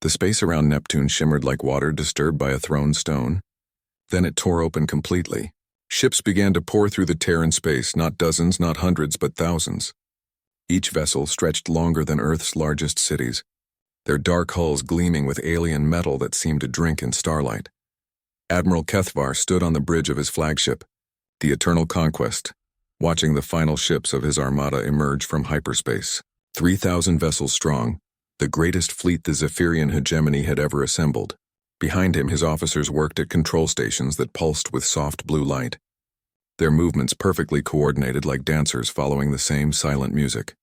The space around Neptune shimmered like water disturbed by a thrown stone. Then it tore open completely. Ships began to pour through the tear in space, not dozens, not hundreds, but thousands. Each vessel stretched longer than Earth's largest cities, their dark hulls gleaming with alien metal that seemed to drink in starlight. Admiral Kethvar stood on the bridge of his flagship, the Eternal Conquest, watching the final ships of his armada emerge from hyperspace. 3,000 vessels strong, the greatest fleet the Zephyrian hegemony had ever assembled. Behind him, his officers worked at control stations that pulsed with soft blue light, their movements perfectly coordinated like dancers following the same silent music.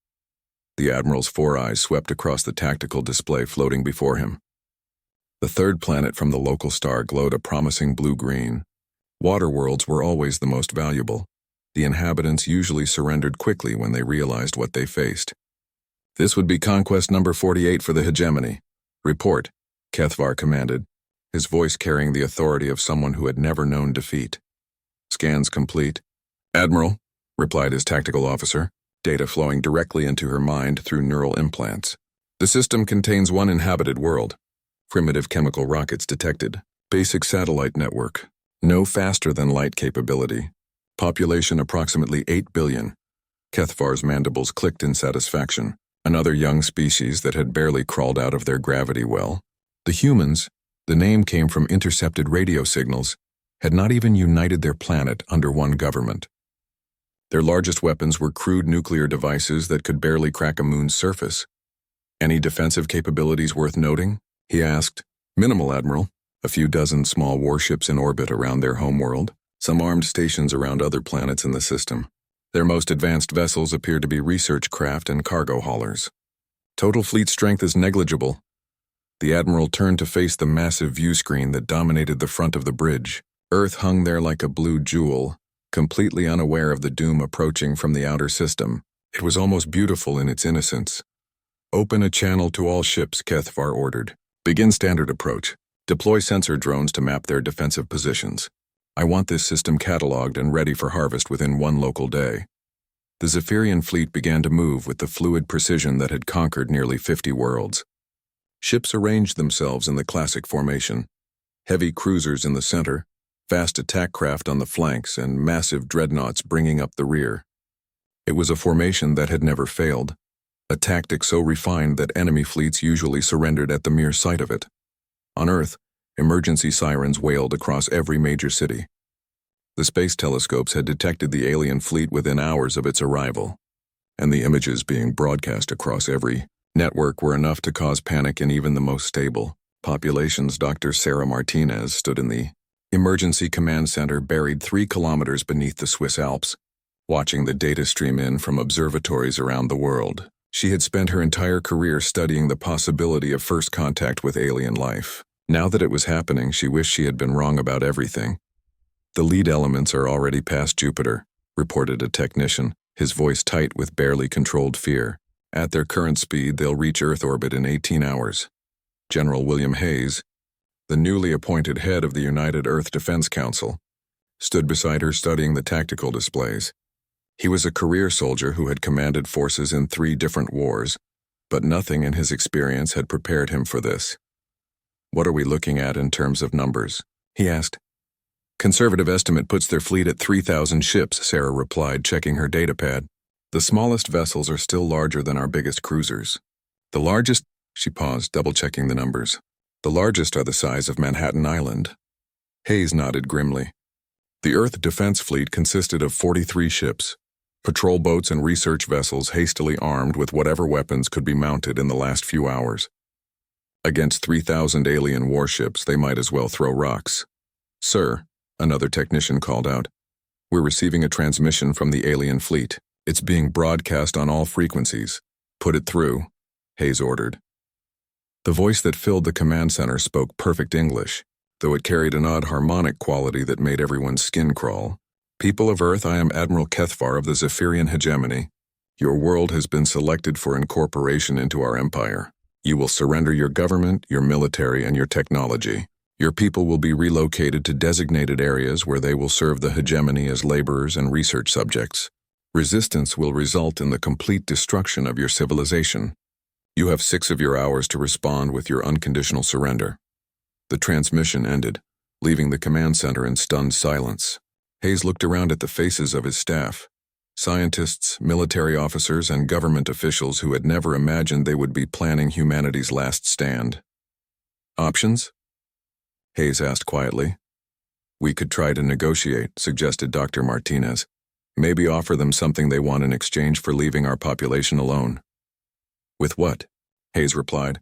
The Admiral's four eyes swept across the tactical display floating before him. The third planet from the local star glowed a promising blue-green. Water worlds were always the most valuable. The inhabitants usually surrendered quickly when they realized what they faced. This would be conquest number 48 for the hegemony. Report, Kethvar commanded, his voice carrying the authority of someone who had never known defeat. Scans complete. Admiral, replied his tactical officer, data flowing directly into her mind through neural implants. The system contains one inhabited world. Primitive chemical rockets detected. Basic satellite network. No faster than light capability. Population approximately 8 billion. Kethvar's mandibles clicked in satisfaction. Another young species that had barely crawled out of their gravity well. The humans, the name came from intercepted radio signals, had not even united their planet under one government. Their largest weapons were crude nuclear devices that could barely crack a moon's surface. Any defensive capabilities worth noting? He asked. Minimal, Admiral. A few dozen small warships in orbit around their homeworld, some armed stations around other planets in the system. Their most advanced vessels appear to be research craft and cargo haulers. Total fleet strength is negligible. The Admiral turned to face the massive view screen that dominated the front of the bridge. Earth hung there like a blue jewel, completely unaware of the doom approaching from the outer system. It was almost beautiful in its innocence. Open a channel to all ships, Kethvar ordered. Begin standard approach. Deploy sensor drones to map their defensive positions. I want this system cataloged and ready for harvest within one local day. The Zephyrian fleet began to move with the fluid precision that had conquered nearly 50 worlds. Ships arranged themselves in the classic formation. Heavy cruisers in the center, fast attack craft on the flanks, and massive dreadnoughts bringing up the rear. It was a formation that had never failed, a tactic so refined that enemy fleets usually surrendered at the mere sight of it. On Earth, emergency sirens wailed across every major city. The space telescopes had detected the alien fleet within hours of its arrival, and the images being broadcast across every network were enough to cause panic in even the most stable populations. Dr. Sarah Martinez stood in the Emergency Command Center buried 3 kilometers beneath the Swiss Alps, watching the data stream in from observatories around the world. She had spent her entire career studying the possibility of first contact with alien life. Now that it was happening, she wished she had been wrong about everything. The lead elements are already past Jupiter, reported a technician, his voice tight with barely controlled fear. At their current speed, they'll reach Earth orbit in 18 hours. General William Hayes, the newly appointed head of the United Earth Defense Council, stood beside her studying the tactical displays. He was a career soldier who had commanded forces in 3 different wars, but nothing in his experience had prepared him for this. What are we looking at in terms of numbers? He asked. Conservative estimate puts their fleet at 3,000 ships, Sarah replied, checking her datapad. The smallest vessels are still larger than our biggest cruisers. The largest, she paused, double-checking the numbers. The largest are the size of Manhattan Island. Hayes nodded grimly. The Earth Defense Fleet consisted of 43 ships, patrol boats and research vessels hastily armed with whatever weapons could be mounted in the last few hours. Against 3,000 alien warships, they might as well throw rocks. Sir, another technician called out, we're receiving a transmission from the alien fleet. It's being broadcast on all frequencies. Put it through, Hayes ordered. The voice that filled the command center spoke perfect English, though it carried an odd harmonic quality that made everyone's skin crawl. People of Earth, I am Admiral Kethvar of the Zephyrian hegemony. Your world has been selected for incorporation into our empire. You will surrender your government, your military, and your technology. Your people will be relocated to designated areas where they will serve the hegemony as laborers and research subjects. Resistance will result in the complete destruction of your civilization. You have 6 of your hours to respond with your unconditional surrender. The transmission ended, leaving the command center in stunned silence. Hayes looked around at the faces of his staff. Scientists, military officers, and government officials who had never imagined they would be planning humanity's last stand. Options? Hayes asked quietly. We could try to negotiate, suggested Dr. Martinez. Maybe offer them something they want in exchange for leaving our population alone. With what? Hayes replied.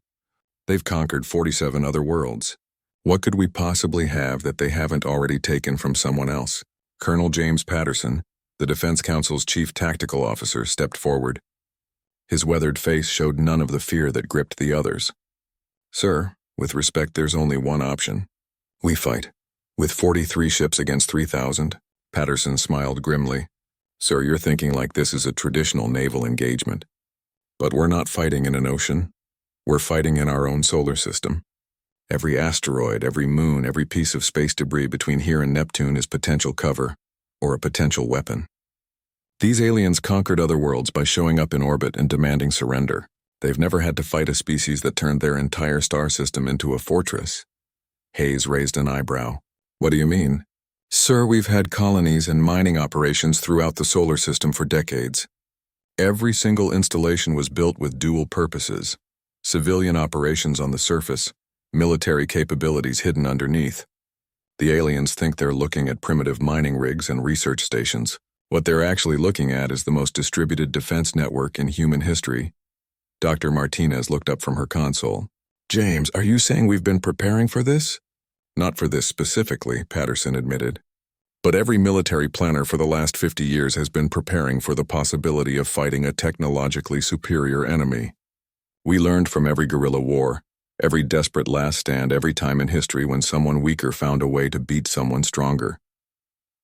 They've conquered 47 other worlds. What could we possibly have that they haven't already taken from someone else? Colonel James Patterson, the Defense Council's chief tactical officer, stepped forward. His weathered face showed none of the fear that gripped the others. Sir, with respect, there's only one option. We fight. With 43 ships against 3,000, Patterson smiled grimly. Sir, you're thinking like this is a traditional naval engagement. But we're not fighting in an ocean. We're fighting in our own solar system. Every asteroid, every moon, every piece of space debris between here and Neptune is potential cover, or a potential weapon. These aliens conquered other worlds by showing up in orbit and demanding surrender. They've never had to fight a species that turned their entire star system into a fortress. Hayes raised an eyebrow. What do you mean? Sir, we've had colonies and mining operations throughout the solar system for decades. Every single installation was built with dual purposes. Civilian operations on the surface, military capabilities hidden underneath. The aliens think they're looking at primitive mining rigs and research stations. What they're actually looking at is the most distributed defense network in human history. Dr. Martinez looked up from her console. James, are you saying we've been preparing for this? Not for this specifically, Patterson admitted. But every military planner for the last 50 years has been preparing for the possibility of fighting a technologically superior enemy. We learned from every guerrilla war, every desperate last stand, every time in history when someone weaker found a way to beat someone stronger.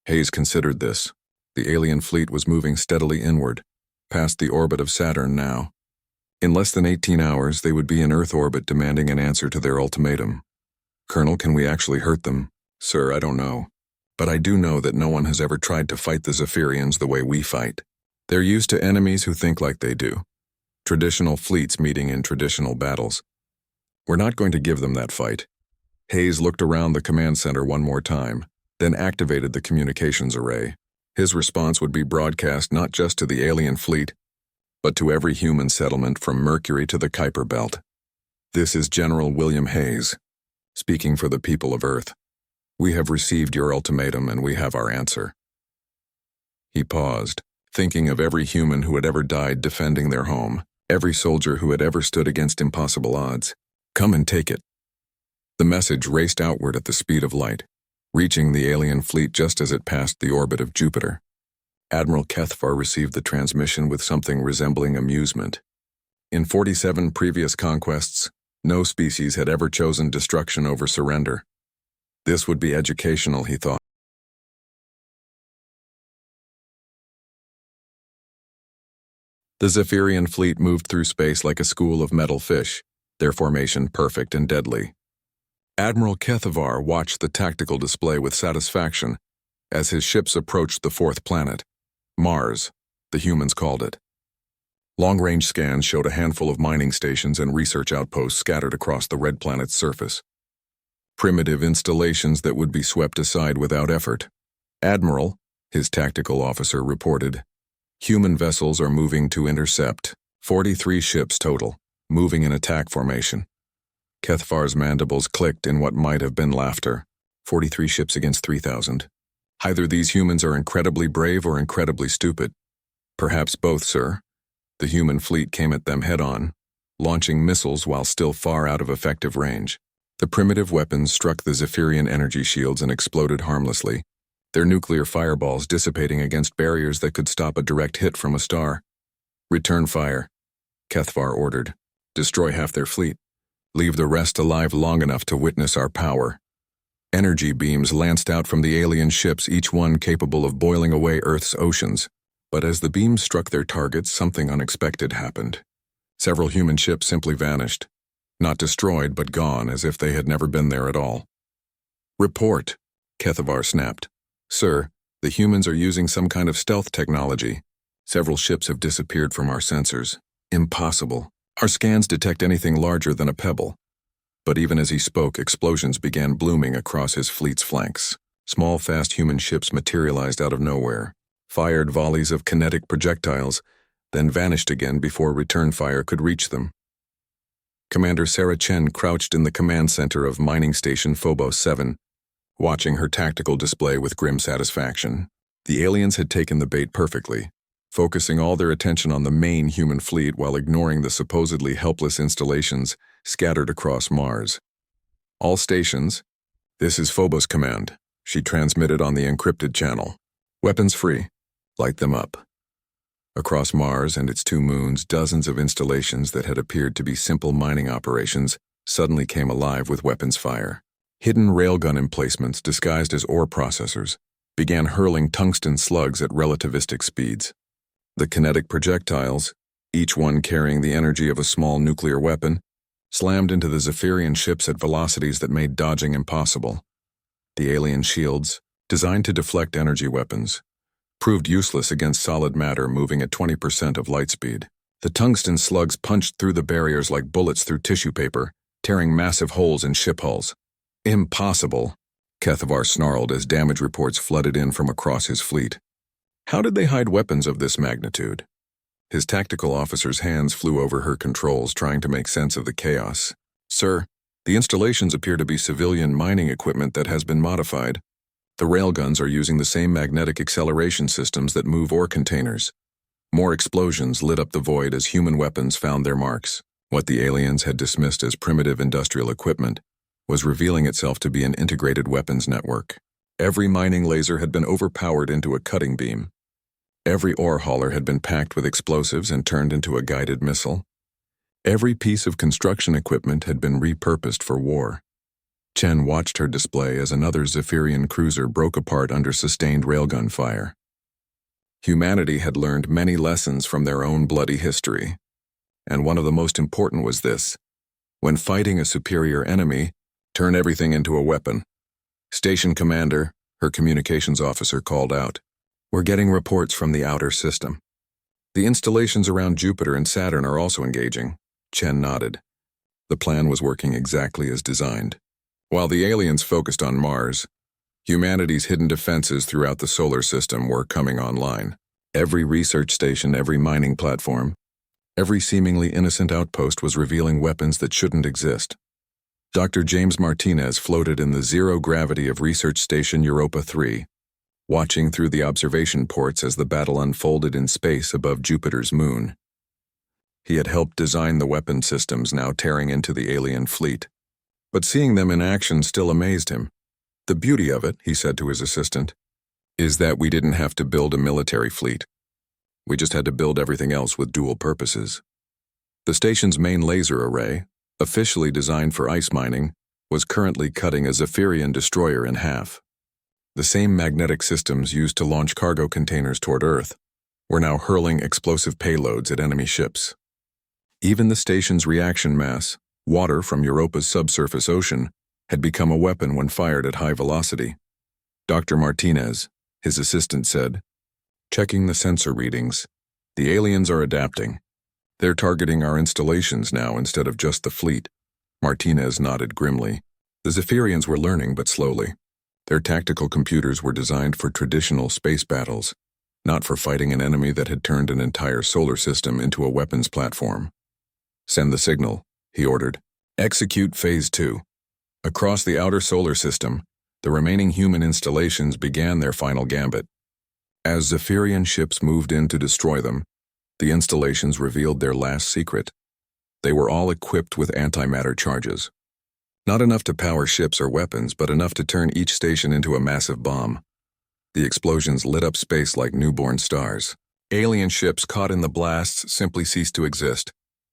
Hayes considered this. The alien fleet was moving steadily inward, past the orbit of Saturn now. In less than 18 hours, they would be in Earth orbit demanding an answer to their ultimatum. Colonel, can we actually hurt them? Sir, I don't know. But I do know that no one has ever tried to fight the Zephyrians the way we fight. They're used to enemies who think like they do. Traditional fleets meeting in traditional battles. We're not going to give them that fight. Hayes looked around the command center one more time, then activated the communications array. His response would be broadcast not just to the alien fleet, but to every human settlement from Mercury to the Kuiper Belt. This is General William Hayes, speaking for the people of Earth. We have received your ultimatum and we have our answer. He paused, thinking of every human who had ever died defending their home, every soldier who had ever stood against impossible odds. Come and take it. The message raced outward at the speed of light, reaching the alien fleet just as it passed the orbit of Jupiter. Admiral Kethvar received the transmission with something resembling amusement. In 47 previous conquests, no species had ever chosen destruction over surrender. This would be educational, he thought. The Zephyrian fleet moved through space like a school of metal fish, their formation perfect and deadly. Admiral Kethvar watched the tactical display with satisfaction as his ships approached the fourth planet, Mars, the humans called it. Long-range scans showed a handful of mining stations and research outposts scattered across the red planet's surface. Primitive installations that would be swept aside without effort. Admiral, his tactical officer reported, human vessels are moving to intercept, 43 ships total, moving in attack formation. Kethvar's mandibles clicked in what might have been laughter. 43 ships against 3,000. Either these humans are incredibly brave or incredibly stupid. Perhaps both, sir. The human fleet came at them head-on, launching missiles while still far out of effective range. The primitive weapons struck the Zephyrian energy shields and exploded harmlessly, their nuclear fireballs dissipating against barriers that could stop a direct hit from a star. Return fire, Kethvar ordered. Destroy half their fleet. Leave the rest alive long enough to witness our power. Energy beams lanced out from the alien ships, each one capable of boiling away Earth's oceans. But as the beams struck their targets, something unexpected happened. Several human ships simply vanished. Not destroyed, but gone, as if they had never been there at all. Report, Kethvar snapped. Sir, the humans are using some kind of stealth technology. Several ships have disappeared from our sensors. Impossible. Our scans detect anything larger than a pebble. But even as he spoke, explosions began blooming across his fleet's flanks. Small, fast human ships materialized out of nowhere, fired volleys of kinetic projectiles, then vanished again before return fire could reach them. Commander Sarah Chen crouched in the command center of Mining Station Phobos 7, watching her tactical display with grim satisfaction. The aliens had taken the bait perfectly, focusing all their attention on the main human fleet while ignoring the supposedly helpless installations scattered across Mars. All stations, this is Phobos Command, she transmitted on the encrypted channel. Weapons free. Light them up. Across Mars and its 2 moons, dozens of installations that had appeared to be simple mining operations suddenly came alive with weapons fire. Hidden railgun emplacements disguised as ore processors began hurling tungsten slugs at relativistic speeds. The kinetic projectiles, each one carrying the energy of a small nuclear weapon, slammed into the Zephyrian ships at velocities that made dodging impossible. The alien shields, designed to deflect energy weapons, proved useless against solid matter moving at 20% of light speed. The tungsten slugs punched through the barriers like bullets through tissue paper, tearing massive holes in ship hulls. Impossible, Kethavar snarled as damage reports flooded in from across his fleet. How did they hide weapons of this magnitude? His tactical officer's hands flew over her controls, trying to make sense of the chaos. Sir, the installations appear to be civilian mining equipment that has been modified. The railguns are using the same magnetic acceleration systems that move ore containers. More explosions lit up the void as human weapons found their marks. What the aliens had dismissed as primitive industrial equipment was revealing itself to be an integrated weapons network. Every mining laser had been overpowered into a cutting beam. Every ore hauler had been packed with explosives and turned into a guided missile. Every piece of construction equipment had been repurposed for war. Chen watched her display as another Zephyrian cruiser broke apart under sustained railgun fire. Humanity had learned many lessons from their own bloody history, and one of the most important was this: when fighting a superior enemy, turn everything into a weapon. Station commander, her communications officer called out. We're getting reports from the outer system. The installations around Jupiter and Saturn are also engaging. Chen nodded. The plan was working exactly as designed. While the aliens focused on Mars, humanity's hidden defenses throughout the solar system were coming online. Every research station, every mining platform, every seemingly innocent outpost was revealing weapons that shouldn't exist. Dr. James Martinez floated in the zero gravity of Research Station Europa 3, watching through the observation ports as the battle unfolded in space above Jupiter's moon. He had helped design the weapon systems now tearing into the alien fleet. But seeing them in action still amazed him. The beauty of it, he said to his assistant, is that we didn't have to build a military fleet. We just had to build everything else with dual purposes. The station's main laser array, officially designed for ice mining, was currently cutting a Zephyrian destroyer in half. The same magnetic systems used to launch cargo containers toward Earth were now hurling explosive payloads at enemy ships. Even the station's reaction mass, water from Europa's subsurface ocean, had become a weapon when fired at high velocity. Dr. Martinez, his assistant, said, checking the sensor readings, the aliens are adapting. They're targeting our installations now instead of just the fleet. Martinez nodded grimly. The Zephyrians were learning, but slowly. Their tactical computers were designed for traditional space battles, not for fighting an enemy that had turned an entire solar system into a weapons platform. Send the signal, he ordered. Execute Phase 2. Across the outer solar system, the remaining human installations began their final gambit. As Zephyrian ships moved in to destroy them, the installations revealed their last secret. They were all equipped with antimatter charges. Not enough to power ships or weapons, but enough to turn each station into a massive bomb. The explosions lit up space like newborn stars. Alien ships caught in the blasts simply ceased to exist,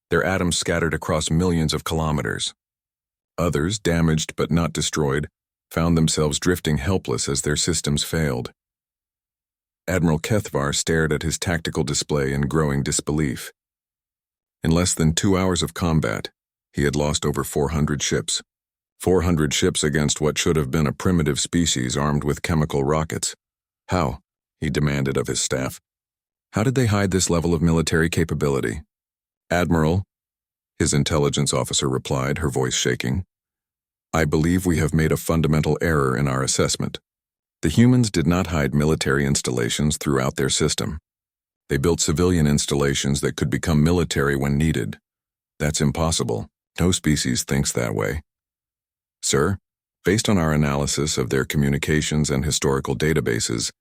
their atoms scattered across millions of kilometers. Others, damaged but not destroyed, found themselves drifting helpless as their systems failed. Admiral Kethavar stared at his tactical display in growing disbelief. In less than 2 hours of combat, he had lost over 400 ships. 400 ships against what should have been a primitive species armed with chemical rockets. How? He demanded of his staff. How did they hide this level of military capability? Admiral, his intelligence officer replied, her voice shaking. "I believe we have made a fundamental error in our assessment. The humans did not hide military installations throughout their system. They built civilian installations that could become military when needed. That's impossible. No species thinks that way. Sir, based on our analysis of their communications and historical databases,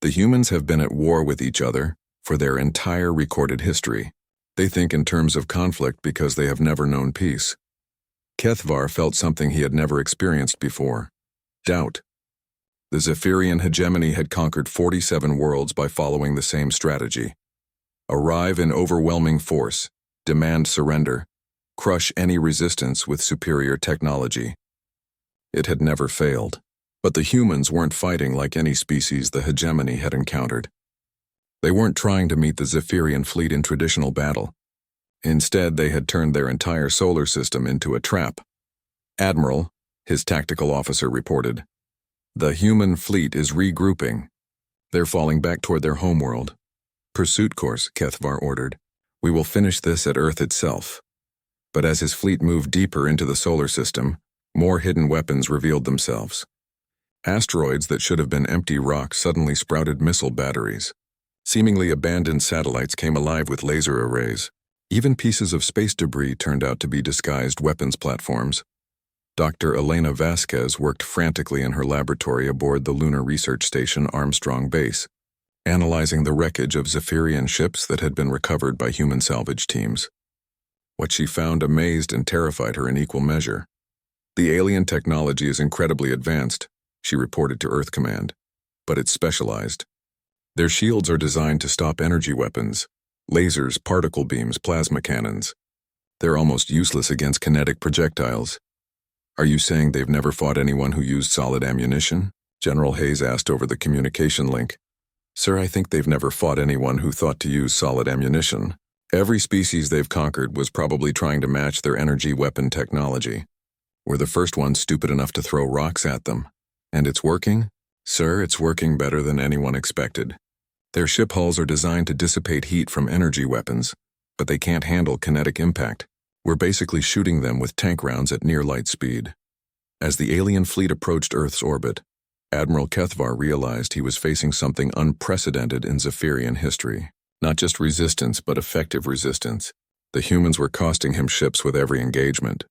the humans have been at war with each other for their entire recorded history. They think in terms of conflict because they have never known peace." Kethvar felt something he had never experienced before: doubt. The Zephyrian hegemony had conquered 47 worlds by following the same strategy. Arrive in overwhelming force, demand surrender, crush any resistance with superior technology. It had never failed. But the humans weren't fighting like any species the hegemony had encountered. They weren't trying to meet the Zephyrian fleet in traditional battle. Instead, they had turned their entire solar system into a trap. "Admiral," his tactical officer reported, "the human fleet is regrouping. They're falling back toward their homeworld." "Pursuit course," Kethvar ordered. "We will finish this at Earth itself." But as his fleet moved deeper into the solar system, more hidden weapons revealed themselves. Asteroids that should have been empty rocks suddenly sprouted missile batteries. Seemingly abandoned satellites came alive with laser arrays. Even pieces of space debris turned out to be disguised weapons platforms. Dr. Elena Vasquez worked frantically in her laboratory aboard the Lunar Research Station Armstrong Base, analyzing the wreckage of Zephyrian ships that had been recovered by human salvage teams. What she found amazed and terrified her in equal measure. "The alien technology is incredibly advanced," she reported to Earth Command, "but it's specialized. Their shields are designed to stop energy weapons, lasers, particle beams, plasma cannons. They're almost useless against kinetic projectiles." "Are you saying they've never fought anyone who used solid ammunition?" General Hayes asked over the communication link. "Sir, I think they've never fought anyone who thought to use solid ammunition. Every species they've conquered was probably trying to match their energy weapon technology. We're the first ones stupid enough to throw rocks at them. And it's working? Sir, it's working better than anyone expected. Their ship hulls are designed to dissipate heat from energy weapons, but they can't handle kinetic impact. We're basically shooting them with tank rounds at near light speed." As the alien fleet approached Earth's orbit, Admiral Kethvar realized he was facing something unprecedented in Zephyrian history. Not just resistance, but effective resistance. The humans were costing him ships with every engagement,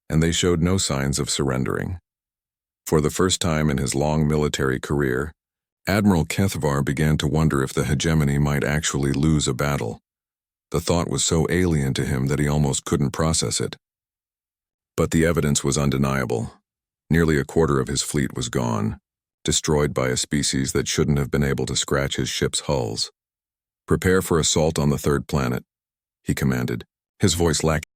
and they showed no signs of surrendering. For the first time in his long military career, Admiral Kethvar began to wonder if the hegemony might actually lose a battle. The thought was so alien to him that he almost couldn't process it. But the evidence was undeniable. Nearly a quarter of his fleet was gone, destroyed by a species that shouldn't have been able to scratch his ship's hulls. "Prepare for assault on the third planet," he commanded, his voice lacking.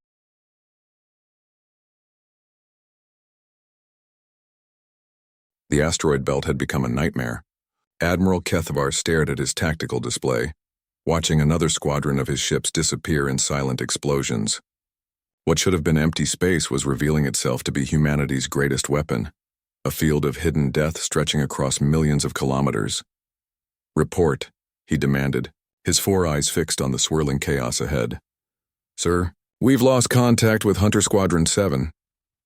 The asteroid belt had become a nightmare. Admiral Kethvar stared at his tactical display, watching another squadron of his ships disappear in silent explosions. What should have been empty space was revealing itself to be humanity's greatest weapon, a field of hidden death stretching across millions of kilometers. "Report," he demanded, his four eyes fixed on the swirling chaos ahead. "Sir, we've lost contact with Hunter Squadron 7,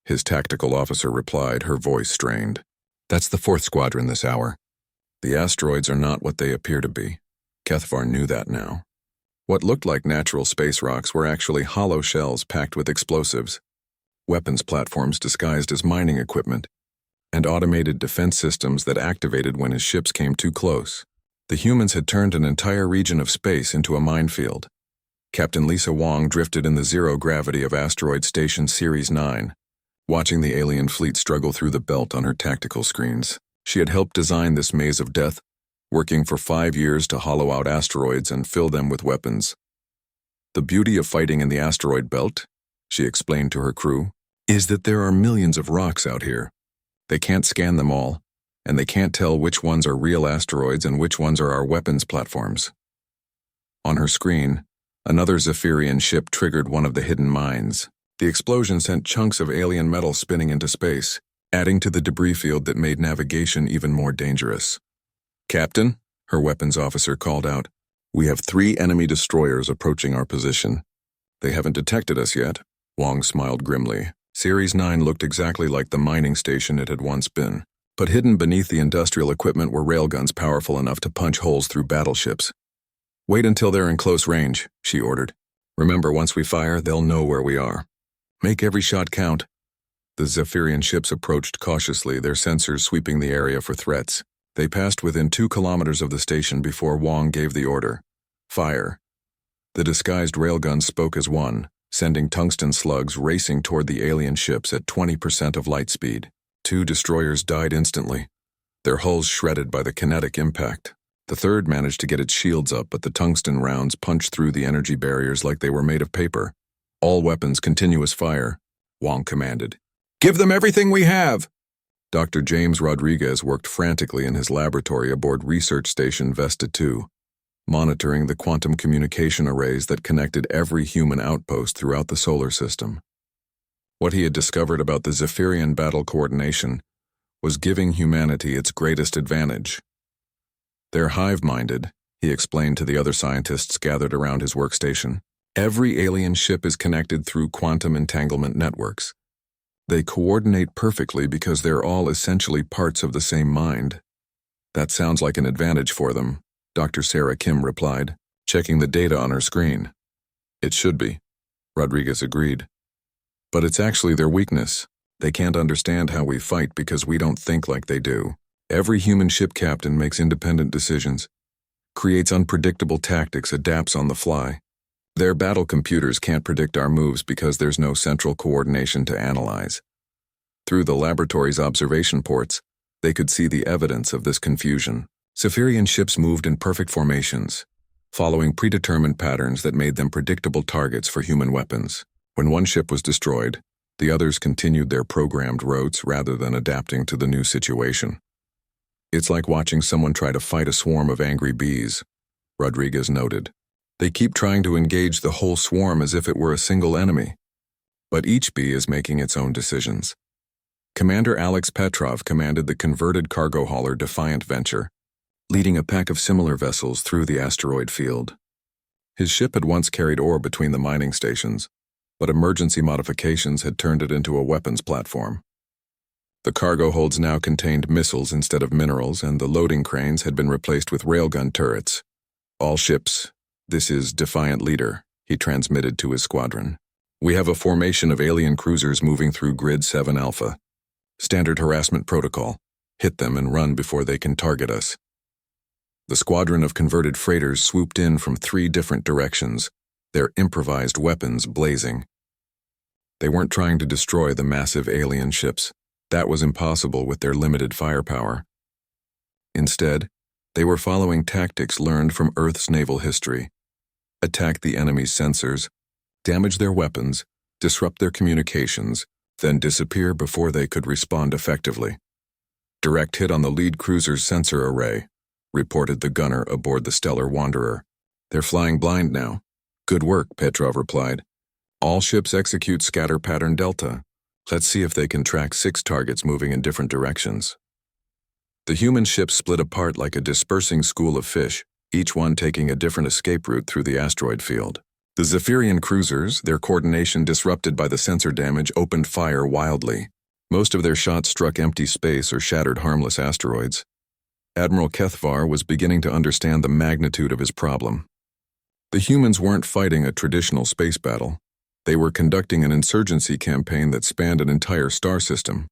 his tactical officer replied, her voice strained. "That's the 4th Squadron this hour. The asteroids are not what they appear to be." Kethvar knew that now. What looked like natural space rocks were actually hollow shells packed with explosives, weapons platforms disguised as mining equipment, and automated defense systems that activated when his ships came too close. The humans had turned an entire region of space into a minefield. Captain Lisa Wong drifted in the zero gravity of Asteroid Station Series 9, watching the alien fleet struggle through the belt on her tactical screens. She had helped design this maze of death, working for 5 years to hollow out asteroids and fill them with weapons. "The beauty of fighting in the asteroid belt," she explained to her crew, "is that there are millions of rocks out here. They can't scan them all, and they can't tell which ones are real asteroids and which ones are our weapons platforms." On her screen, another Zephyrian ship triggered one of the hidden mines. The explosion sent chunks of alien metal spinning into space, adding to the debris field that made navigation even more dangerous. "Captain," her weapons officer called out, "we have 3 enemy destroyers approaching our position. They haven't detected us yet, Wong smiled grimly. Series 9 looked exactly like the mining station it had once been, but hidden beneath the industrial equipment were railguns powerful enough to punch holes through battleships. "Wait until they're in close range," she ordered. "Remember, once we fire, they'll know where we are. Make every shot count." The Zephyrian ships approached cautiously, their sensors sweeping the area for threats. They passed within 2 kilometers of the station before Wong gave the order. "Fire." The disguised railguns spoke as one, sending tungsten slugs racing toward the alien ships at 20% of light speed. 2 destroyers died instantly, their hulls shredded by the kinetic impact. The third managed to get its shields up, but the tungsten rounds punched through the energy barriers like they were made of paper. "All weapons continuous fire," Wong commanded. "Give them everything we have!" Dr. James Rodriguez worked frantically in his laboratory aboard Research Station Vesta 2, monitoring the quantum communication arrays that connected every human outpost throughout the solar system. What he had discovered about the Zephyrian battle coordination was giving humanity its greatest advantage. "They're hive-minded," he explained to the other scientists gathered around his workstation. "Every alien ship is connected through quantum entanglement networks. They coordinate perfectly because they're all essentially parts of the same mind." "That sounds like an advantage for them," Dr. Sarah Kim replied, checking the data on her screen. "It should be," Rodriguez agreed. "But it's actually their weakness. They can't understand how we fight because we don't think like they do. Every human ship captain makes independent decisions, creates unpredictable tactics, adapts on the fly. Their battle computers can't predict our moves because there's no central coordination to analyze." Through the laboratory's observation ports, they could see the evidence of this confusion. Zephyrian ships moved in perfect formations, following predetermined patterns that made them predictable targets for human weapons. When one ship was destroyed, the others continued their programmed routes rather than adapting to the new situation. "It's like watching someone try to fight a swarm of angry bees," Rodriguez noted. "They keep trying to engage the whole swarm as if it were a single enemy. But each bee is making its own decisions." Commander Alex Petrov commanded the converted cargo hauler Defiant Venture, leading a pack of similar vessels through the asteroid field. His ship had once carried ore between the mining stations, but emergency modifications had turned it into a weapons platform. The cargo holds now contained missiles instead of minerals, and the loading cranes had been replaced with railgun turrets. "All ships, this is Defiant Leader," he transmitted to his squadron. "We have a formation of alien cruisers moving through Grid 7 Alpha. Standard harassment protocol. Hit them and run before they can target us." The squadron of converted freighters swooped in from 3 different directions, their improvised weapons blazing. They weren't trying to destroy the massive alien ships. That was impossible with their limited firepower. Instead, they were following tactics learned from Earth's naval history. Attack the enemy's sensors, damage their weapons, disrupt their communications, then disappear before they could respond effectively. "Direct hit on the lead cruiser's sensor array," reported the gunner aboard the Stellar Wanderer. "They're flying blind now." "Good work," Petrov replied. "All ships execute scatter pattern Delta. Let's see if they can track 6 targets moving in different directions." The human ships split apart like a dispersing school of fish, each one taking a different escape route through the asteroid field. The Zephyrian cruisers, their coordination disrupted by the sensor damage, opened fire wildly. Most of their shots struck empty space or shattered harmless asteroids. Admiral Kethvar was beginning to understand the magnitude of his problem. The humans weren't fighting a traditional space battle. They were conducting an insurgency campaign that spanned an entire star system.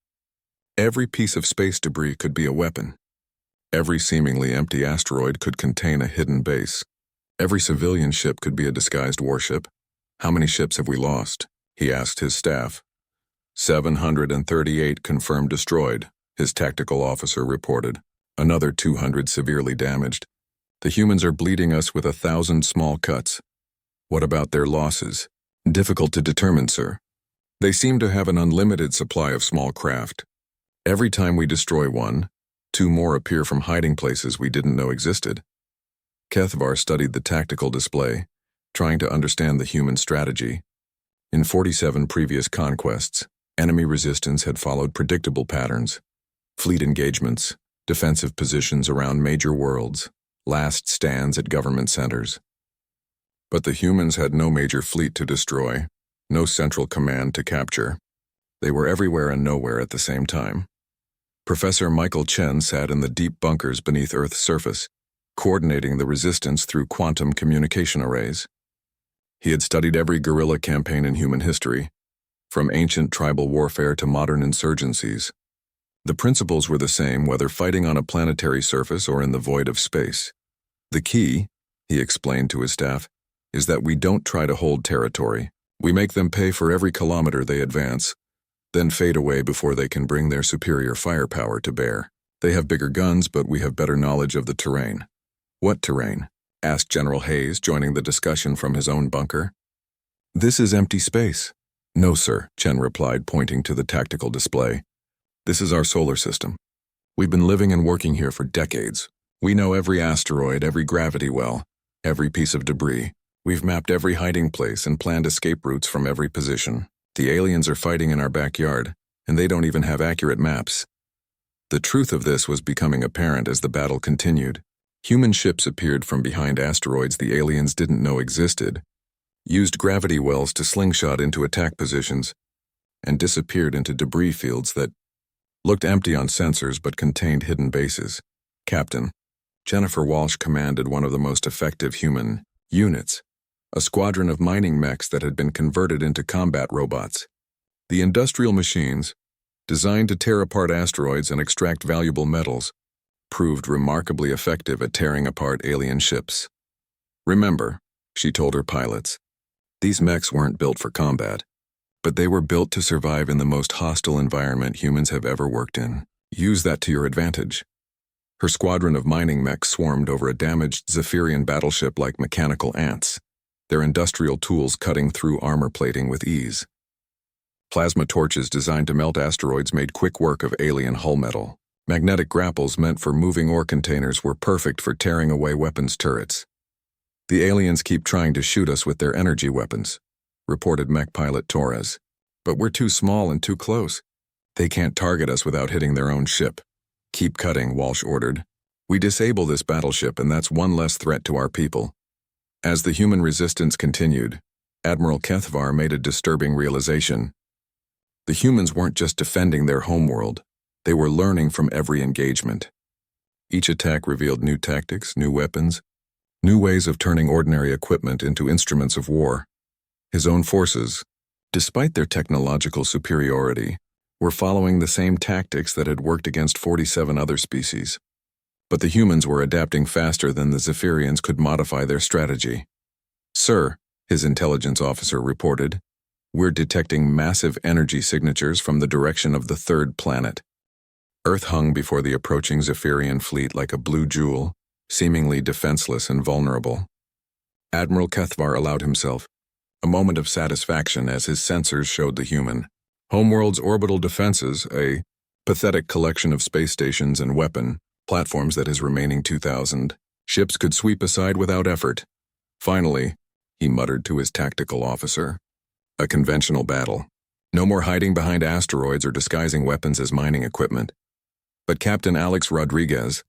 Every piece of space debris could be a weapon. Every seemingly empty asteroid could contain a hidden base. Every civilian ship could be a disguised warship. "How many ships have we lost?" he asked his staff. 738 confirmed destroyed, his tactical officer reported. "Another 200 severely damaged. The humans are bleeding us with 1,000 small cuts." "What about their losses?" "Difficult to determine, sir. They seem to have an unlimited supply of small craft. Every time we destroy one, 2 more appear from hiding places we didn't know existed." Kethvar studied the tactical display, trying to understand the human strategy. In 47 previous conquests, enemy resistance had followed predictable patterns: fleet engagements, defensive positions around major worlds, last stands at government centers. But the humans had no major fleet to destroy, no central command to capture. They were everywhere and nowhere at the same time. Professor Michael Chen sat in the deep bunkers beneath Earth's surface, coordinating the resistance through quantum communication arrays. He had studied every guerrilla campaign in human history, from ancient tribal warfare to modern insurgencies. The principles were the same whether fighting on a planetary surface or in the void of space. The key, he explained to his staff, is that we don't try to hold territory. We make them pay for every kilometer they advance, then fade away before they can bring their superior firepower to bear. They have bigger guns, but we have better knowledge of the terrain. What terrain? Asked General Hayes, joining the discussion from his own bunker. This is empty space. No, sir, Chen replied, pointing to the tactical display. This is our solar system. We've been living and working here for decades. We know every asteroid, every gravity well, every piece of debris. We've mapped every hiding place and planned escape routes from every position. The aliens are fighting in our backyard, and they don't even have accurate maps. The truth of this was becoming apparent as the battle continued. Human ships appeared from behind asteroids the aliens didn't know existed, used gravity wells to slingshot into attack positions, and disappeared into debris fields that looked empty on sensors but contained hidden bases. Captain Jennifer Walsh commanded one of the most effective human units, a squadron of mining mechs that had been converted into combat robots. The industrial machines, designed to tear apart asteroids and extract valuable metals, proved remarkably effective at tearing apart alien ships. Remember, she told her pilots, these mechs weren't built for combat, but they were built to survive in the most hostile environment humans have ever worked in. Use that to your advantage. Her squadron of mining mechs swarmed over a damaged Zephyrian battleship like mechanical ants, their industrial tools cutting through armor plating with ease. Plasma torches designed to melt asteroids made quick work of alien hull metal. Magnetic grapples meant for moving ore containers were perfect for tearing away weapons turrets. The aliens keep trying to shoot us with their energy weapons, reported mech pilot Torres. But we're too small and too close. They can't target us without hitting their own ship. Keep cutting, Walsh ordered. We disable this battleship and that's one less threat to our people. As the human resistance continued, Admiral Kethvar made a disturbing realization. The humans weren't just defending their homeworld. They were learning from every engagement. Each attack revealed new tactics, new weapons, new ways of turning ordinary equipment into instruments of war. His own forces, despite their technological superiority, were following the same tactics that had worked against 47 other species. But the humans were adapting faster than the Zephyrians could modify their strategy. Sir, his intelligence officer reported, we're detecting massive energy signatures from the direction of the third planet. Earth hung before the approaching Zephyrian fleet like a blue jewel, seemingly defenseless and vulnerable. Admiral Kethvar allowed himself a moment of satisfaction as his sensors showed the human homeworld's orbital defenses, a pathetic collection of space stations and weapon platforms that his remaining 2,000 ships could sweep aside without effort. Finally, he muttered to his tactical officer, a conventional battle. No more hiding behind asteroids or disguising weapons as mining equipment. But Captain Alex Rodriguez,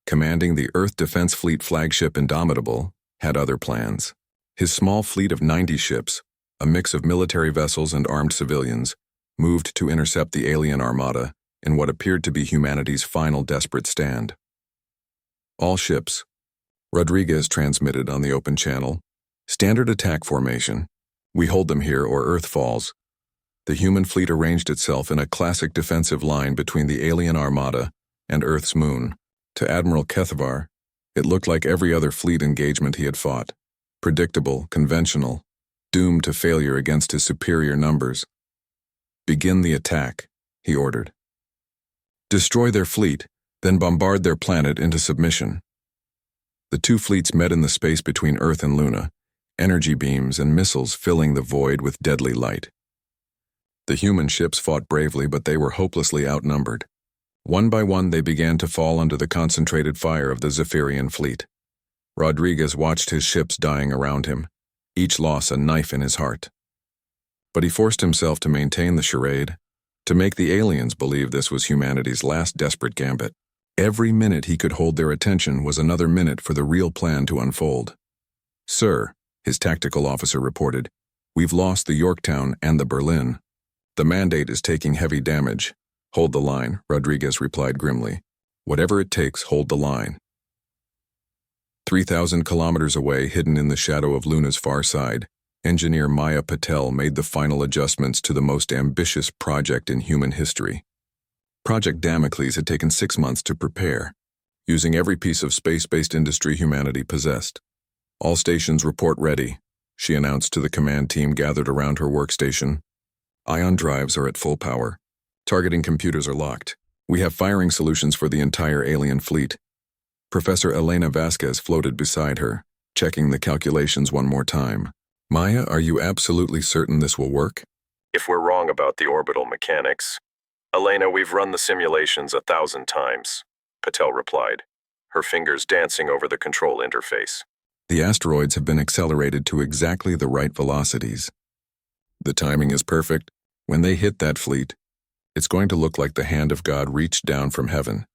commanding the Earth Defense Fleet flagship Indomitable, had other plans. His small fleet of 90 ships, a mix of military vessels and armed civilians, moved to intercept the alien armada in what appeared to be humanity's final desperate stand. All ships, Rodriguez transmitted on the open channel, standard attack formation. We hold them here or Earth falls. The human fleet arranged itself in a classic defensive line between the alien armada and Earth's moon. To Admiral Kethvar, it looked like every other fleet engagement he had fought. Predictable, conventional, doomed to failure against his superior numbers. Begin the attack, he ordered. Destroy their fleet, then bombard their planet into submission. The two fleets met in the space between Earth and Luna, energy beams and missiles filling the void with deadly light. The human ships fought bravely, but they were hopelessly outnumbered. One by one, they began to fall under the concentrated fire of the Zephyrian fleet. Rodriguez watched his ships dying around him, each loss a knife in his heart. But he forced himself to maintain the charade, to make the aliens believe this was humanity's last desperate gambit. Every minute he could hold their attention was another minute for the real plan to unfold. Sir, his tactical officer reported, We've lost the Yorktown and the Berlin. The Mandate is taking heavy damage. Hold the line, Rodriguez replied grimly. Whatever it takes, hold the line. 3,000 kilometers away, hidden in the shadow of Luna's far side, engineer Maya Patel made the final adjustments to the most ambitious project in human history. Project Damocles had taken 6 months to prepare, using every piece of space-based industry humanity possessed. All stations report ready, she announced to the command team gathered around her workstation. Ion drives are at full power. Targeting computers are locked. We have firing solutions for the entire alien fleet. Professor Elena Vasquez floated beside her, checking the calculations one more time. Maya, are you absolutely certain this will work? If we're wrong about the orbital mechanics. Elena, we've run the simulations 1,000 times, Patel replied, her fingers dancing over the control interface. The asteroids have been accelerated to exactly the right velocities. The timing is perfect. When they hit that fleet, it's going to look like the hand of God reached down from heaven.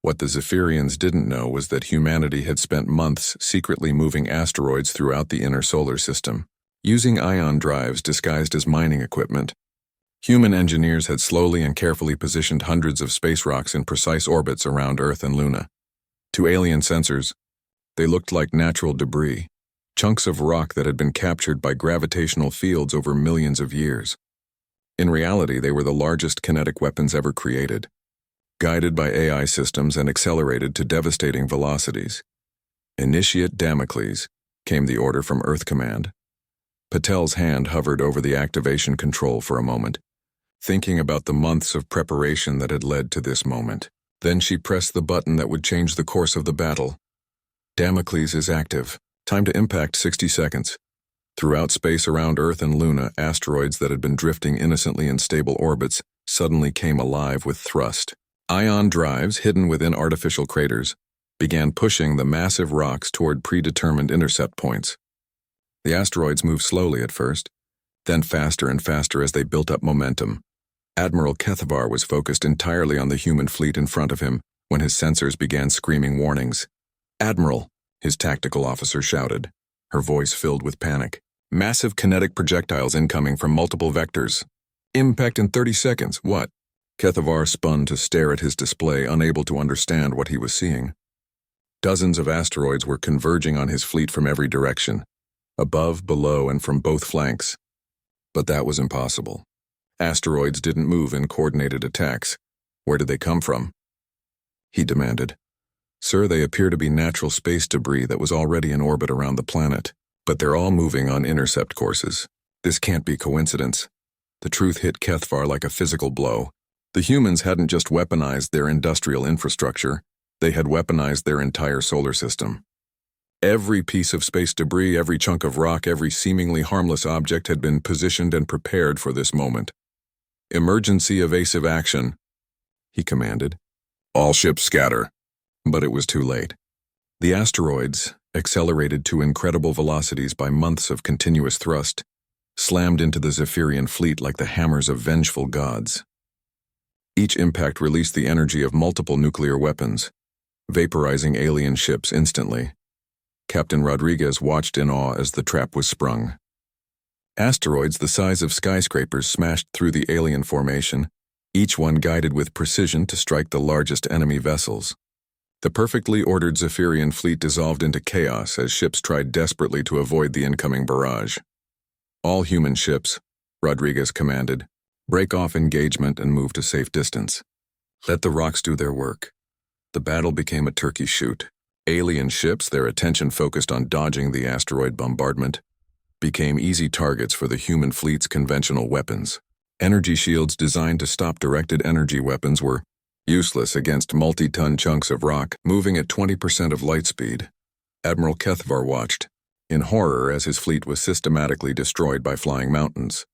What the Zephyrians didn't know was that humanity had spent months secretly moving asteroids throughout the inner solar system, using ion drives disguised as mining equipment. Human engineers had slowly and carefully positioned hundreds of space rocks in precise orbits around Earth and Luna. To alien sensors, they looked like natural debris, chunks of rock that had been captured by gravitational fields over millions of years. In reality, they were the largest kinetic weapons ever created, guided by AI systems and accelerated to devastating velocities. Initiate Damocles, came the order from Earth Command. Patel's hand hovered over the activation control for a moment, thinking about the months of preparation that had led to this moment. Then she pressed the button that would change the course of the battle. Damocles is active. Time to impact 60 seconds. Throughout space around Earth and Luna, asteroids that had been drifting innocently in stable orbits suddenly came alive with thrust. Ion drives, hidden within artificial craters, began pushing the massive rocks toward predetermined intercept points. The asteroids moved slowly at first, then faster and faster as they built up momentum. Admiral Kethavar was focused entirely on the human fleet in front of him when his sensors began screaming warnings. "Admiral," his tactical officer shouted, her voice filled with panic. "Massive kinetic projectiles incoming from multiple vectors. Impact in 30 seconds, what?" Kethavar spun to stare at his display, unable to understand what he was seeing. Dozens of asteroids were converging on his fleet from every direction, above, below, and from both flanks. But that was impossible. Asteroids didn't move in coordinated attacks. Where did they come from? He demanded. "Sir, they appear to be natural space debris that was already in orbit around the planet, but they're all moving on intercept courses. This can't be coincidence." The truth hit Kethavar like a physical blow. The humans hadn't just weaponized their industrial infrastructure, they had weaponized their entire solar system. Every piece of space debris, every chunk of rock, every seemingly harmless object had been positioned and prepared for this moment. "Emergency evasive action," he commanded. "All ships scatter." But it was too late. The asteroids, accelerated to incredible velocities by months of continuous thrust, slammed into the Zephyrian fleet like the hammers of vengeful gods. Each impact released the energy of multiple nuclear weapons, vaporizing alien ships instantly. Captain Rodriguez watched in awe as the trap was sprung. Asteroids the size of skyscrapers smashed through the alien formation, each one guided with precision to strike the largest enemy vessels. The perfectly ordered Zephyrian fleet dissolved into chaos as ships tried desperately to avoid the incoming barrage. "All human ships," Rodriguez commanded, "break off engagement and move to safe distance. Let the rocks do their work." The battle became a turkey shoot. Alien ships, their attention focused on dodging the asteroid bombardment, became easy targets for the human fleet's conventional weapons. Energy shields designed to stop directed energy weapons were useless against multi-ton chunks of rock moving at 20% of light speed. Admiral Kethavar watched, in horror as his fleet was systematically destroyed by flying mountains.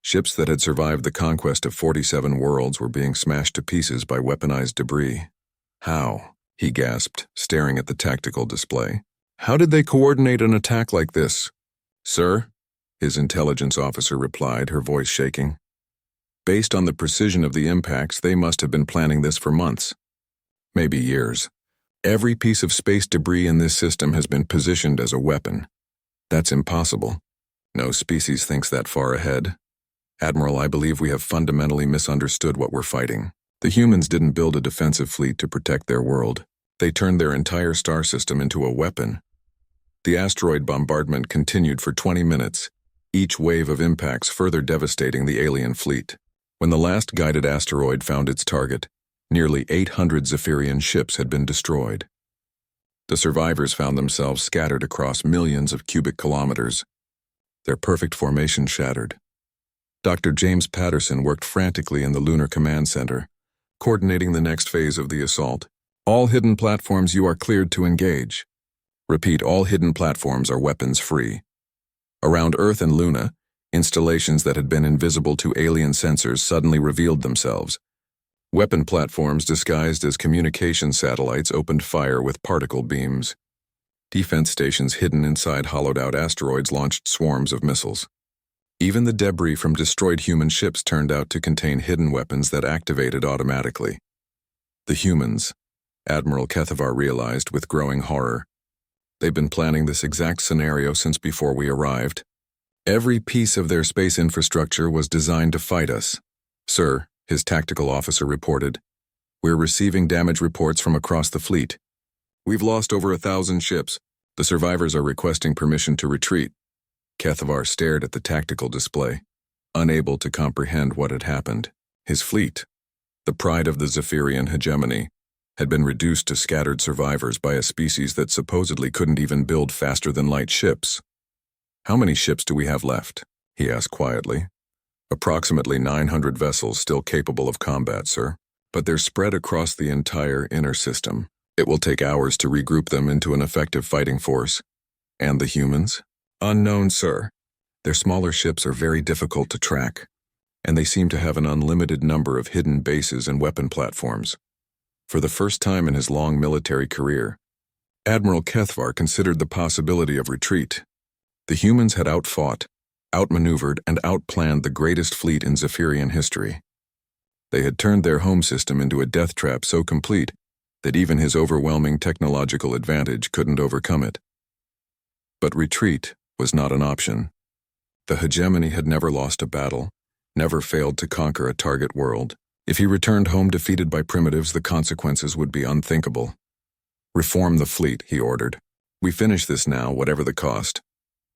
Ships that had survived the conquest of 47 worlds were being smashed to pieces by weaponized debris. "How?" he gasped, staring at the tactical display. "How did they coordinate an attack like this?" "Sir," his intelligence officer replied, her voice shaking. "Based on the precision of the impacts, they must have been planning this for months. Maybe years. Every piece of space debris in this system has been positioned as a weapon. That's impossible. No species thinks that far ahead. Admiral, I believe we have fundamentally misunderstood what we're fighting. The humans didn't build a defensive fleet to protect their world. They turned their entire star system into a weapon. The asteroid bombardment continued for 20 minutes, each wave of impacts further devastating the alien fleet. When the last guided asteroid found its target, nearly 800 Zephyrian ships had been destroyed. The survivors found themselves scattered across millions of cubic kilometers, their perfect formation shattered. Dr. James Patterson worked frantically in the Lunar Command Center, coordinating the next phase of the assault. All hidden platforms, you are cleared to engage. Repeat, all hidden platforms are weapons-free. Around Earth and Luna, installations that had been invisible to alien sensors suddenly revealed themselves. Weapon platforms disguised as communication satellites opened fire with particle beams. Defense stations hidden inside hollowed-out asteroids launched swarms of missiles. Even the debris from destroyed human ships turned out to contain hidden weapons that activated automatically. The humans, Admiral Kethavar realized with growing horror. They've been planning this exact scenario since before we arrived. Every piece of their space infrastructure was designed to fight us. Sir, his tactical officer reported, we're receiving damage reports from across the fleet. We've lost over 1,000 ships. The survivors are requesting permission to retreat. Kethavar stared at the tactical display, unable to comprehend what had happened. His fleet, the pride of the Zephyrian hegemony, had been reduced to scattered survivors by a species that supposedly couldn't even build faster-than-light ships. How many ships do we have left? He asked quietly. Approximately 900 vessels still capable of combat, sir. But they're spread across the entire inner system. It will take hours to regroup them into an effective fighting force. And the humans? Unknown, sir. Their smaller ships are very difficult to track, and they seem to have an unlimited number of hidden bases and weapon platforms. For the first time in his long military career, Admiral Kethavar considered the possibility of retreat. The humans had outfought, outmaneuvered, and outplanned the greatest fleet in Zephyrian history. They had turned their home system into a death trap so complete that even his overwhelming technological advantage couldn't overcome it. But retreat was not an option. The hegemony had never lost a battle, never failed to conquer a target world. If he returned home defeated by primitives, the consequences would be unthinkable. Reform the fleet, he ordered. We finish this now, whatever the cost.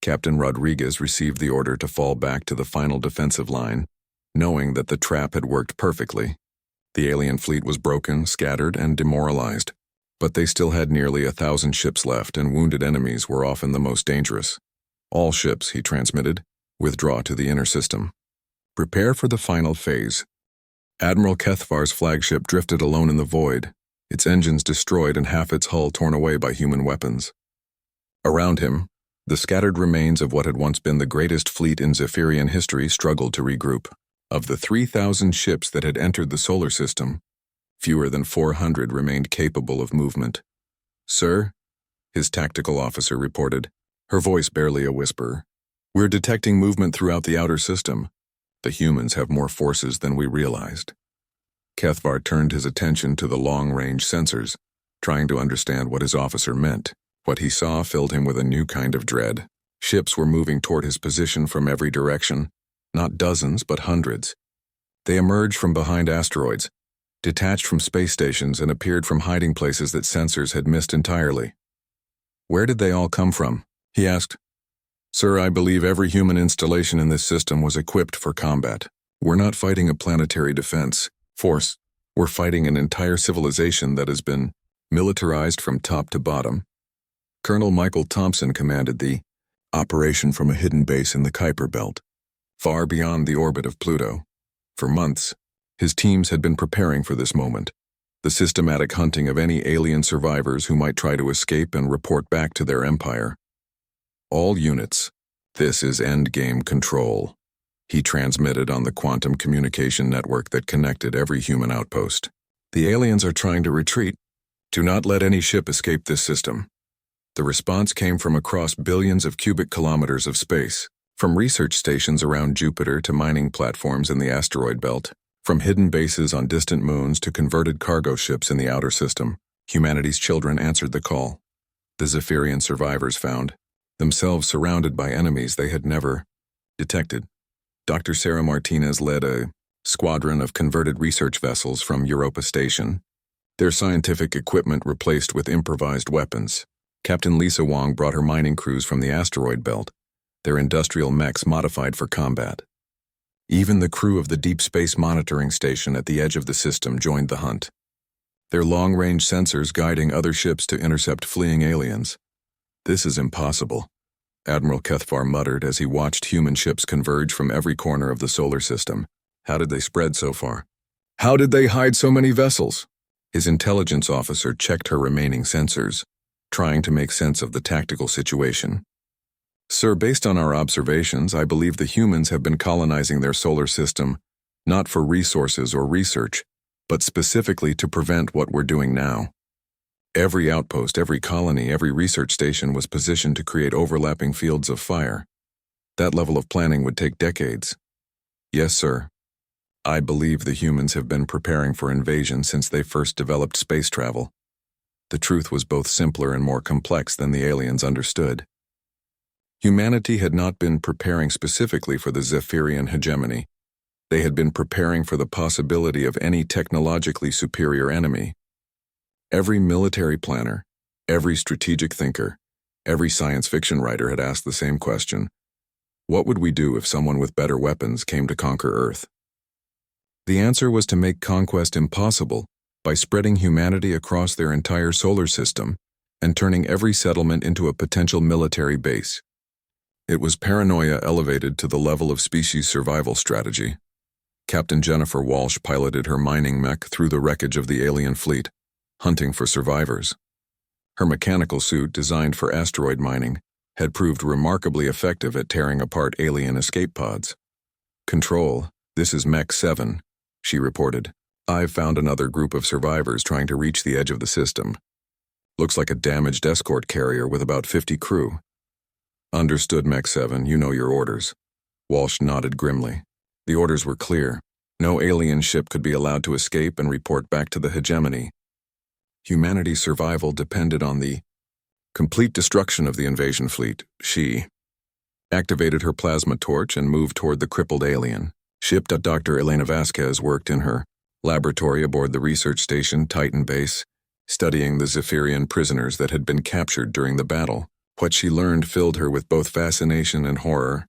Captain Rodriguez received the order to fall back to the final defensive line, knowing that the trap had worked perfectly. The alien fleet was broken, scattered, and demoralized, but they still had nearly 1,000 ships left, and wounded enemies were often the most dangerous. All ships, he transmitted, withdraw to the inner system. Prepare for the final phase. Admiral Kethavar's flagship drifted alone in the void, its engines destroyed and half its hull torn away by human weapons. Around him, the scattered remains of what had once been the greatest fleet in Zephyrian history struggled to regroup. Of the 3,000 ships that had entered the solar system, fewer than 400 remained capable of movement. Sir, his tactical officer reported, her voice barely a whisper, we're detecting movement throughout the outer system. The humans have more forces than we realized. Kethavar turned his attention to the long-range sensors, trying to understand what his officer meant. What he saw filled him with a new kind of dread. Ships were moving toward his position from every direction, not dozens but hundreds. They emerged from behind asteroids, detached from space stations, and appeared from hiding places that sensors had missed entirely. Where did they all come from? He asked. Sir, I believe every human installation in this system was equipped for combat. We're not fighting a planetary defense force. We're fighting an entire civilization that has been militarized from top to bottom. Colonel Michael Thompson commanded the operation from a hidden base in the Kuiper Belt, far beyond the orbit of Pluto. For months, his teams had been preparing for this moment, the systematic hunting of any alien survivors who might try to escape and report back to their empire. All units, this is endgame control, he transmitted on the quantum communication network that connected every human outpost. The aliens are trying to retreat. Do not let any ship escape this system. The response came from across billions of cubic kilometers of space, from research stations around Jupiter to mining platforms in the asteroid belt, from hidden bases on distant moons to converted cargo ships in the outer system. Humanity's children answered the call. The Zephyrian survivors found themselves surrounded by enemies they had never detected. Dr. Sarah Martinez led a squadron of converted research vessels from Europa Station, their scientific equipment replaced with improvised weapons. Captain Lisa Wong brought her mining crews from the asteroid belt, their industrial mechs modified for combat. Even the crew of the Deep Space Monitoring Station at the edge of the system joined the hunt, their long-range sensors guiding other ships to intercept fleeing aliens. "This is impossible," Admiral Kethvar muttered as he watched human ships converge from every corner of the solar system. How did they spread so far? How did they hide so many vessels? His intelligence officer checked her remaining sensors, trying to make sense of the tactical situation. "Sir, based on our observations, I believe the humans have been colonizing their solar system, not for resources or research, but specifically to prevent what we're doing now. Every outpost, every colony, every research station was positioned to create overlapping fields of fire. That level of planning would take decades." "Yes, sir. I believe the humans have been preparing for invasion since they first developed space travel." The truth was both simpler and more complex than the aliens understood. Humanity had not been preparing specifically for the Zephyrian hegemony. They had been preparing for the possibility of any technologically superior enemy. Every military planner, every strategic thinker, every science fiction writer had asked the same question: what would we do if someone with better weapons came to conquer Earth? The answer was to make conquest impossible by spreading humanity across their entire solar system and turning every settlement into a potential military base. It was paranoia elevated to the level of species survival strategy. Captain Jennifer Walsh piloted her mining mech through the wreckage of the alien fleet, hunting for survivors. Her mechanical suit, designed for asteroid mining, had proved remarkably effective at tearing apart alien escape pods. "Control, this is Mech 7, she reported. "I've found another group of survivors trying to reach the edge of the system. Looks like a damaged escort carrier with about 50 crew." "Understood, Mech 7, you know your orders." Walsh nodded grimly. The orders were clear. No alien ship could be allowed to escape and report back to the hegemony. Humanity's survival depended on the complete destruction of the invasion fleet. She activated her plasma torch and moved toward the crippled alien ship. Dr. Elena Vasquez worked in her laboratory aboard the research station Titan Base, studying the Zephyrian prisoners that had been captured during the battle. What she learned filled her with both fascination and horror.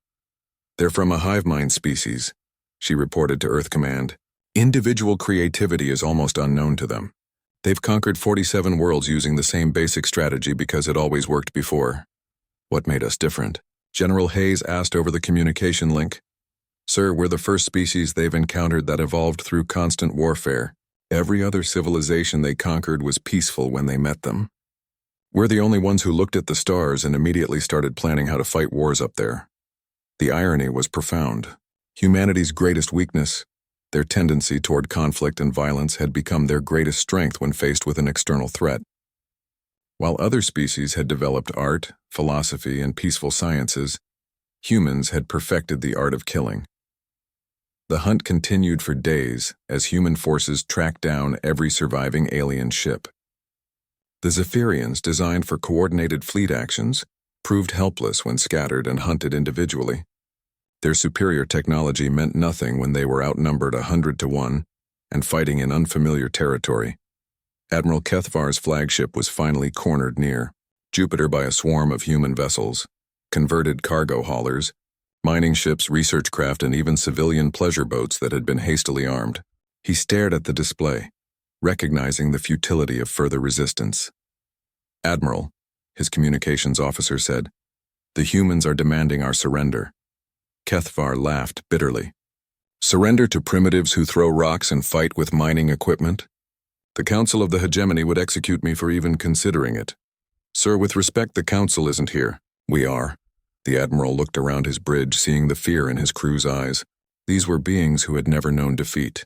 "They're from a hive mind species," she reported to Earth Command. "Individual creativity is almost unknown to them. They've conquered 47 worlds using the same basic strategy because it always worked before." "What made us different?" General Hayes asked over the communication link. "Sir, we're the first species they've encountered that evolved through constant warfare. Every other civilization they conquered was peaceful when they met them. We're the only ones who looked at the stars and immediately started planning how to fight wars up there." The irony was profound. Humanity's greatest weakness, their tendency toward conflict and violence, had become their greatest strength when faced with an external threat. While other species had developed art, philosophy, and peaceful sciences, humans had perfected the art of killing. The hunt continued for days as human forces tracked down every surviving alien ship. The Zephyrians, designed for coordinated fleet actions, proved helpless when scattered and hunted individually. Their superior technology meant nothing when they were outnumbered 100 to 1 and fighting in unfamiliar territory. Admiral Kethvar's flagship was finally cornered near Jupiter by a swarm of human vessels, converted cargo haulers, mining ships, research craft, and even civilian pleasure boats that had been hastily armed. He stared at the display, recognizing the futility of further resistance. "Admiral," his communications officer said, "the humans are demanding our surrender." Kethvar laughed bitterly. "Surrender to primitives who throw rocks and fight with mining equipment? The Council of the Hegemony would execute me for even considering it." "Sir, with respect, the Council isn't here." "We are." The Admiral looked around his bridge, seeing the fear in his crew's eyes. These were beings who had never known defeat,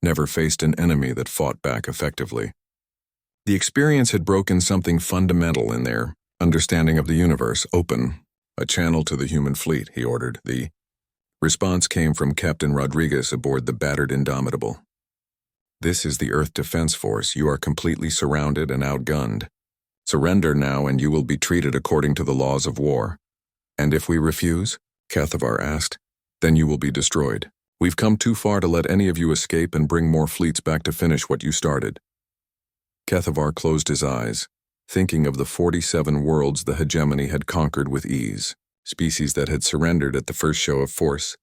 never faced an enemy that fought back effectively. The experience had broken something fundamental in their understanding of the universe. "Open a channel to the human fleet," he ordered. The response came from Captain Rodriguez aboard the battered Indomitable. "This is the Earth Defense Force. You are completely surrounded and outgunned. Surrender now and you will be treated according to the laws of war." And if we refuse? Cathavar asked. Then you will be destroyed. We've come too far to let any of you escape and bring more fleets back to finish what you started. Cathavar closed his eyes, thinking of the 47 worlds the hegemony had conquered with ease, species that had surrendered at the first show of force,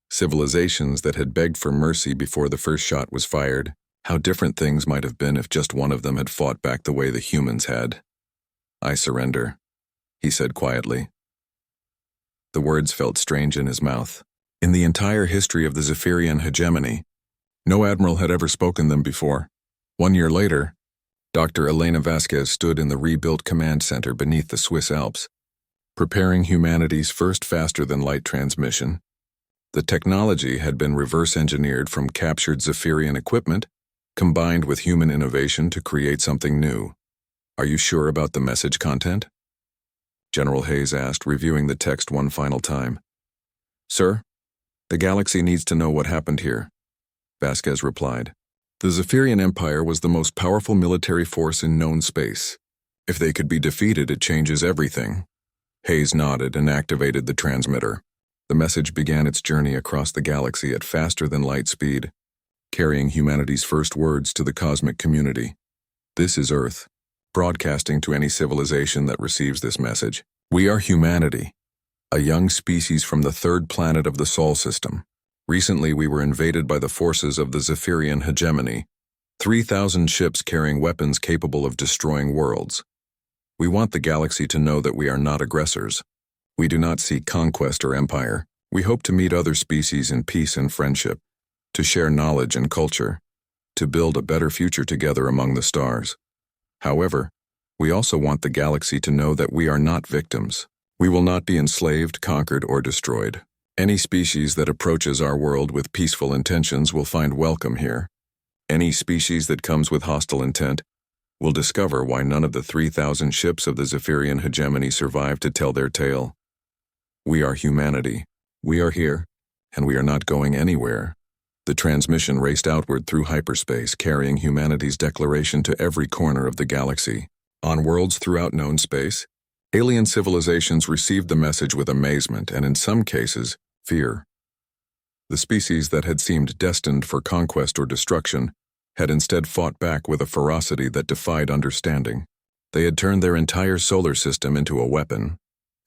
civilizations that had begged for mercy before the first shot was fired. How different things might have been if just one of them had fought back the way the humans had. I surrender, he said quietly. The words felt strange in his mouth. In the entire history of the Zephyrian hegemony, no admiral had ever spoken them before. 1 year later, Dr. Elena Vasquez stood in the rebuilt command center beneath the Swiss Alps, preparing humanity's first faster-than-light transmission. The technology had been reverse-engineered from captured Zephyrian equipment, combined with human innovation to create something new. Are you sure about the message content? General Hayes asked, reviewing the text one final time. Sir, the galaxy needs to know what happened here, Vasquez replied. The Zephyrian Empire was the most powerful military force in known space. If they could be defeated, it changes everything. Hayes nodded and activated the transmitter. The message began its journey across the galaxy at faster-than-light speed, carrying humanity's first words to the cosmic community. This is Earth, broadcasting to any civilization that receives this message. We are humanity, a young species from the third planet of the Sol system. Recently, we were invaded by the forces of the Zephyrian hegemony, 3,000 ships carrying weapons capable of destroying worlds. We want the galaxy to know that we are not aggressors. We do not seek conquest or empire. We hope to meet other species in peace and friendship, to share knowledge and culture, to build a better future together among the stars. However, we also want the galaxy to know that we are not victims. We will not be enslaved, conquered, or destroyed. Any species that approaches our world with peaceful intentions will find welcome here. Any species that comes with hostile intent will discover why none of the 3,000 ships of the Zephyrian hegemony survived to tell their tale. We are humanity. We are here, and we are not going anywhere. The transmission raced outward through hyperspace, carrying humanity's declaration to every corner of the galaxy. On worlds throughout known space, alien civilizations received the message with amazement and, in some cases, fear. The species that had seemed destined for conquest or destruction had instead fought back with a ferocity that defied understanding. They had turned their entire solar system into a weapon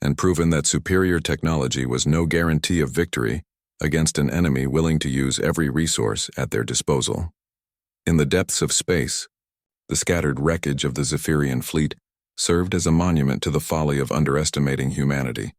and proven that superior technology was no guarantee of victory against an enemy willing to use every resource at their disposal. In the depths of space, the scattered wreckage of the Zephyrian fleet served as a monument to the folly of underestimating humanity.